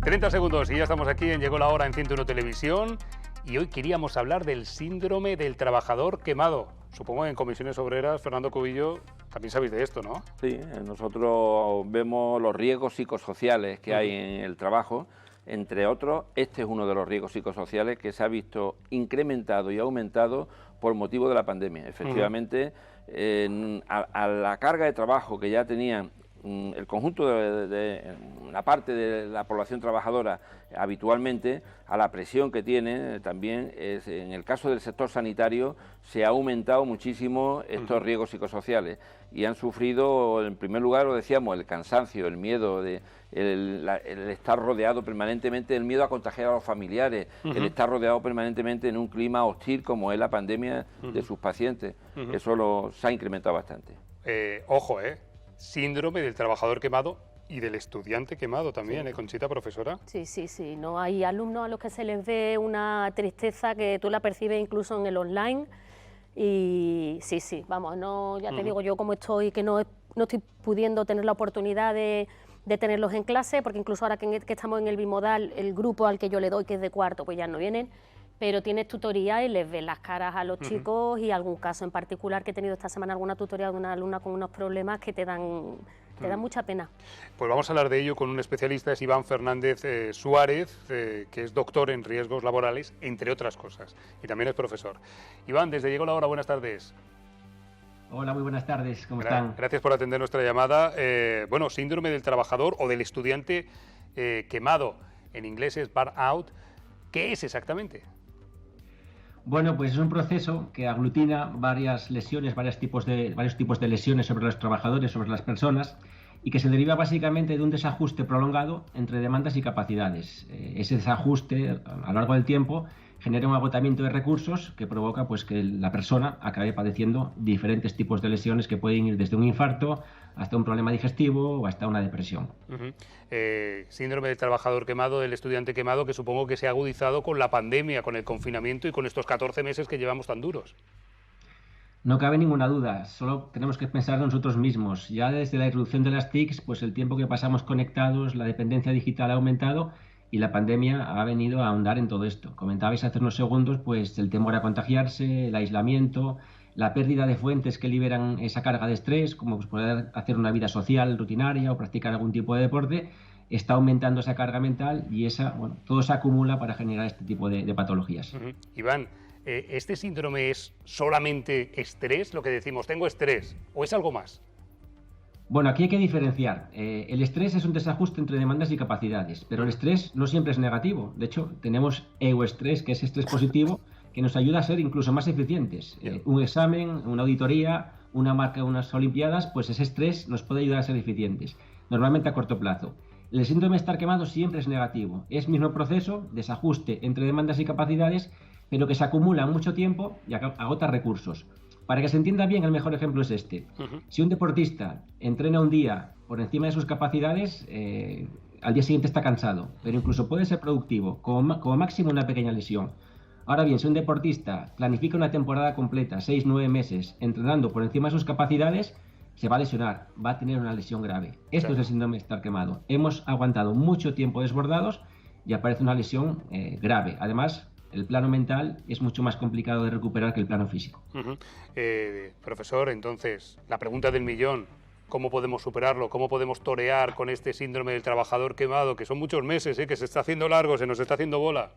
30 segundos y ya estamos aquí en Llegó la Hora en 101 Televisión y hoy queríamos hablar del síndrome del trabajador quemado. Supongo que en Comisiones Obreras, Fernando Cubillo, también sabéis de esto, ¿no? Sí, nosotros vemos los riesgos psicosociales que hay en el trabajo. Entre otros, este es uno de los riesgos psicosociales que se ha visto incrementado y aumentado por motivo de la pandemia. Efectivamente, a la carga de trabajo que ya tenían el conjunto de una parte de la población trabajadora habitualmente, a la presión que tiene también, en el caso del sector sanitario, se ha aumentado muchísimo estos riesgos psicosociales y han sufrido, en primer lugar, lo decíamos, el cansancio, el miedo, el estar rodeado permanentemente, el miedo a contagiar a los familiares, el estar rodeado permanentemente en un clima hostil como es la pandemia de sus pacientes. Eso se ha incrementado bastante. Ojo, síndrome del trabajador quemado y del estudiante quemado también, Sí. Conchita, profesora. Sí. No hay alumnos a los que se les ve una tristeza que tú la percibes incluso en el online. Y sí, vamos, no, ya te digo yo cómo estoy, que no estoy pudiendo tener la oportunidad de tenerlos en clase, porque incluso ahora que estamos en el bimodal, el grupo al que yo le doy, que es de cuarto, pues ya no vienen, pero tienes tutoría y les ves las caras a los chicos, y algún caso en particular que he tenido esta semana, alguna tutoría de una alumna con unos problemas que te dan mucha pena. Pues vamos a hablar de ello con un especialista, es Iván Fernández Suárez, que es doctor en riesgos laborales, entre otras cosas, y también es profesor. Iván, desde Llegó la Hora, buenas tardes. Hola, muy buenas tardes, ¿cómo están? Gracias por atender nuestra llamada. Bueno, síndrome del trabajador o del estudiante quemado, en inglés es burn out. ¿Qué es exactamente? Bueno, pues es un proceso que aglutina varias lesiones, varios tipos de lesiones sobre los trabajadores, sobre las personas, y que se deriva básicamente de un desajuste prolongado entre demandas y capacidades. Ese desajuste, a lo largo del tiempo, genera un agotamiento de recursos que provoca pues, que la persona acabe padeciendo diferentes tipos de lesiones que pueden ir desde un infarto hasta un problema digestivo o hasta una depresión. Síndrome del trabajador quemado, del estudiante quemado, que supongo que se ha agudizado con la pandemia, con el confinamiento y con estos 14 meses que llevamos tan duros. No cabe ninguna duda, solo tenemos que pensar en nosotros mismos. Ya desde la irrupción de las TICs, pues el tiempo que pasamos conectados, la dependencia digital ha aumentado y la pandemia ha venido a ahondar en todo esto. Comentabais hace unos segundos pues el temor a contagiarse, el aislamiento, la pérdida de fuentes que liberan esa carga de estrés, como pues, poder hacer una vida social rutinaria o practicar algún tipo de deporte, está aumentando esa carga mental y todo se acumula para generar este tipo de patologías. Iván, ¿este síndrome es solamente estrés, lo que decimos, tengo estrés, o es algo más? Bueno, aquí hay que diferenciar. El estrés es un desajuste entre demandas y capacidades, pero el estrés no siempre es negativo. De hecho, tenemos euestrés, que es estrés positivo, que nos ayuda a ser incluso más eficientes. Un examen, una auditoría, una marca, unas olimpiadas, pues ese estrés nos puede ayudar a ser eficientes, normalmente a corto plazo. El síndrome de estar quemado siempre es negativo. Es mismo proceso, desajuste entre demandas y capacidades, pero que se acumula mucho tiempo y agota recursos. Para que se entienda bien, el mejor ejemplo es este. Si un deportista entrena un día por encima de sus capacidades, al día siguiente está cansado, pero incluso puede ser productivo, como máximo una pequeña lesión. Ahora bien, si un deportista planifica una temporada completa, 6-9 meses, entrenando por encima de sus capacidades, se va a lesionar, va a tener una lesión grave. Esto es el síndrome de estar quemado. Hemos aguantado mucho tiempo desbordados y aparece una lesión grave. Además, el plano mental es mucho más complicado de recuperar que el plano físico. Profesor, entonces, la pregunta del millón, ¿cómo podemos superarlo? ¿Cómo podemos torear con este síndrome del trabajador quemado? Que son muchos meses, que se está haciendo largo, se nos está haciendo bola.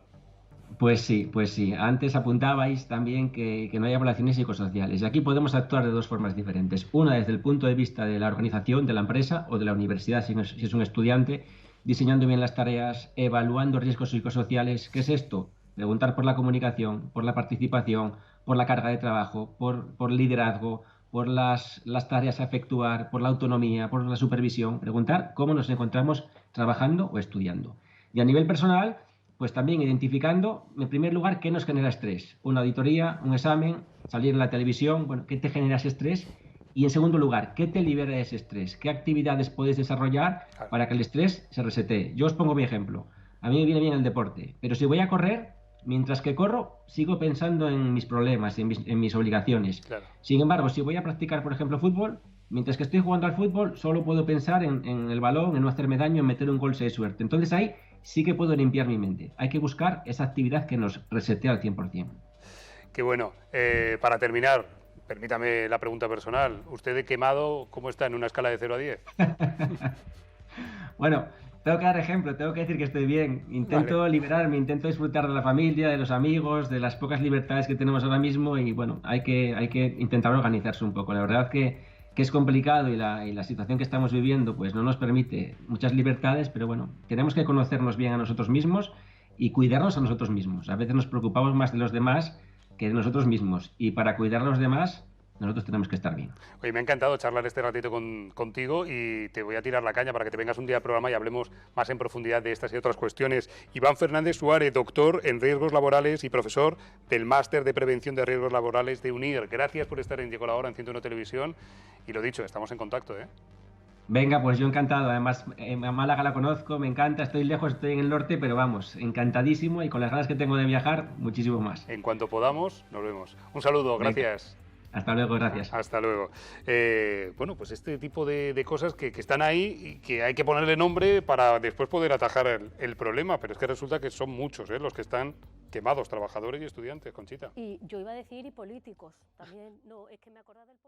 Pues sí. Antes apuntabais también que no hay evaluaciones psicosociales. Y aquí podemos actuar de dos formas diferentes. Una desde el punto de vista de la organización, de la empresa o de la universidad, si es un estudiante, diseñando bien las tareas, evaluando riesgos psicosociales. ¿Qué es esto? Preguntar por la comunicación, por la participación, por la carga de trabajo, por liderazgo, por las tareas a efectuar, por la autonomía, por la supervisión. Preguntar cómo nos encontramos trabajando o estudiando. Y a nivel personal, pues también identificando, en primer lugar, qué nos genera estrés. Una auditoría, un examen, salir en la televisión, ¿qué te genera ese estrés? Y en segundo lugar, ¿qué te libera de ese estrés? ¿Qué actividades puedes desarrollar para que el estrés se resetee? Yo os pongo mi ejemplo. A mí me viene bien el deporte, pero si voy a correr, mientras que corro, sigo pensando en mis problemas, en mis obligaciones. Claro. Sin embargo, si voy a practicar, por ejemplo, fútbol, mientras que estoy jugando al fútbol, solo puedo pensar en el balón, en no hacerme daño, en meter un gol si hay suerte. Entonces ahí sí que puedo limpiar mi mente. Hay que buscar esa actividad que nos resetea al 100%. Qué bueno. Para terminar, permítame la pregunta personal. ¿Usted de quemado cómo está en una escala de 0 a 10? Bueno, tengo que dar ejemplo, tengo que decir que estoy bien. Intento liberarme, intento disfrutar de la familia, de los amigos, de las pocas libertades que tenemos ahora mismo y bueno, hay que intentar organizarse un poco. La verdad que es complicado y la situación que estamos viviendo pues no nos permite muchas libertades, pero bueno, tenemos que conocernos bien a nosotros mismos y cuidarnos a nosotros mismos. A veces nos preocupamos más de los demás que de nosotros mismos y para cuidar a los demás nosotros tenemos que estar bien. Oye, me ha encantado charlar este ratito contigo y te voy a tirar la caña para que te vengas un día al programa y hablemos más en profundidad de estas y otras cuestiones. Iván Fernández Suárez, doctor en riesgos laborales y profesor del Máster de Prevención de Riesgos Laborales de UNIR. Gracias por estar en Llegó la Hora en 101 Televisión y lo dicho, estamos en contacto, ¿eh? Venga, pues yo encantado. Además, a Málaga la conozco, me encanta, estoy lejos, estoy en el norte, pero vamos, encantadísimo y con las ganas que tengo de viajar, muchísimo más. En cuanto podamos, nos vemos. Un saludo, gracias. Venga. Hasta luego, gracias. Hasta luego. Bueno, pues este tipo de cosas que están ahí y que hay que ponerle nombre para después poder atajar el problema, pero es que resulta que son muchos los que están quemados, trabajadores y estudiantes, Conchita. Y yo iba a decir y políticos también, no, es que me acordaba del...